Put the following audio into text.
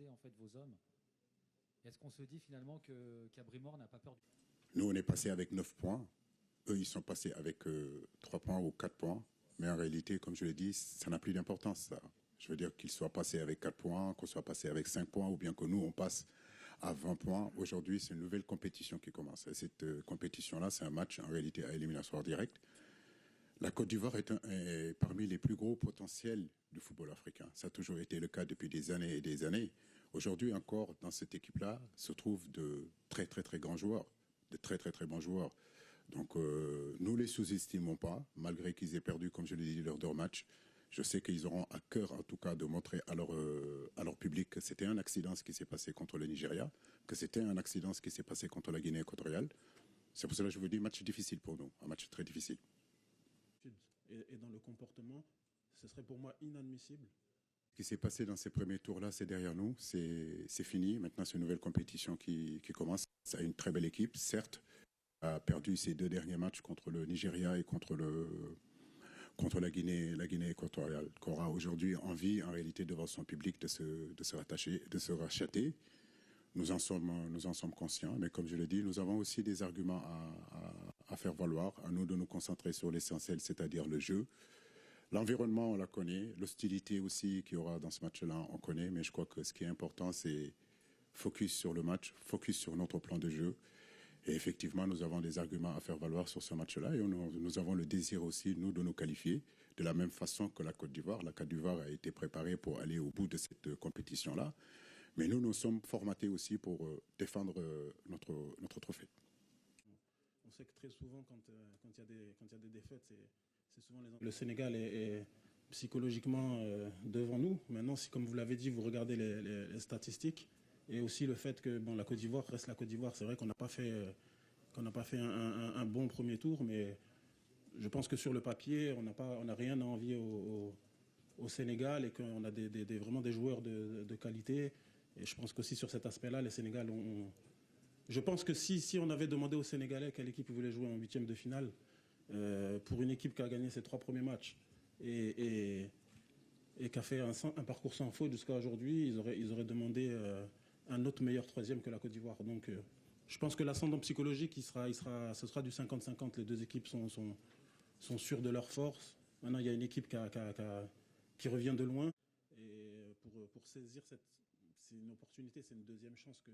en fait vos hommes. Est-ce qu'on se dit finalement qu'à Brimore n'a pas peur du... Nous, on est passé avec 9 points. Eux, ils sont passés avec 3 points ou 4 points. Mais en réalité, comme je l'ai dit, ça n'a plus d'importance, ça. Je veux dire qu'ils soient passés avec 4 points, qu'on soit passé avec 5 points, ou bien que nous, on passe à 20 points. Aujourd'hui, c'est une nouvelle compétition qui commence. Et cette compétition-là, c'est un match, en réalité, à éliminatoire direct. La Côte d'Ivoire est parmi les plus gros potentiels du football africain. Ça a toujours été le cas depuis des années et des années. Aujourd'hui encore, dans cette équipe-là, se trouvent de très très très grands joueurs, de très très très bons joueurs. Donc nous les sous-estimons pas, malgré qu'ils aient perdu, comme je l'ai dit, leurs deux matchs. Je sais qu'ils auront à cœur, en tout cas, de montrer à leur public que c'était un accident ce qui s'est passé contre le Nigeria, que c'était un accident ce qui s'est passé contre la Guinée équatoriale. C'est pour cela que je vous dis, match difficile pour nous, un match très difficile. Et dans le comportement, ce serait pour moi inadmissible. Ce qui s'est passé dans ces premiers tours-là, c'est derrière nous, c'est fini. Maintenant, c'est une nouvelle compétition qui commence. Ça a une très belle équipe, certes, a perdu ses 2 derniers matchs contre le Nigeria et contre la Guinée équatoriale, qui aura aujourd'hui envie, en réalité, devant son public, de se racheter. Nous en sommes conscients, mais comme je l'ai dit, nous avons aussi des arguments à faire valoir, à nous de nous concentrer sur l'essentiel, c'est-à-dire le jeu. L'environnement, on la connaît, l'hostilité aussi qu'il y aura dans ce match-là, on connaît, mais je crois que ce qui est important, c'est focus sur le match, focus sur notre plan de jeu. Et effectivement, nous avons des arguments à faire valoir sur ce match-là et nous avons le désir aussi, nous, de nous qualifier de la même façon que la Côte d'Ivoire. La Côte d'Ivoire a été préparée pour aller au bout de cette compétition-là. Mais nous sommes formatés aussi pour défendre notre trophée. On sait que très souvent, quand il y a des défaites, c'est souvent le Sénégal est psychologiquement devant nous. Maintenant, si, comme vous l'avez dit, vous regardez les statistiques et aussi le fait que la Côte d'Ivoire reste la Côte d'Ivoire, c'est vrai qu'on n'a pas fait un bon premier tour, mais je pense que sur le papier, on n'a rien à envier au Sénégal et qu'on a vraiment des joueurs de qualité. Et je pense qu'aussi sur cet aspect-là, les Sénégal ont... Je pense que si on avait demandé aux Sénégalais quelle équipe ils voulaient jouer en 8e de finale, pour une équipe qui a gagné ses 3 premiers matchs et qui a fait un parcours sans faute jusqu'à aujourd'hui, ils auraient demandé un autre meilleur 3e que la Côte d'Ivoire. Donc je pense que l'ascendant psychologique, ce sera du 50-50. Les deux équipes sont sûres de leur force. Maintenant, il y a une équipe qui revient de loin. Et pour saisir c'est une opportunité, c'est une deuxième chance que...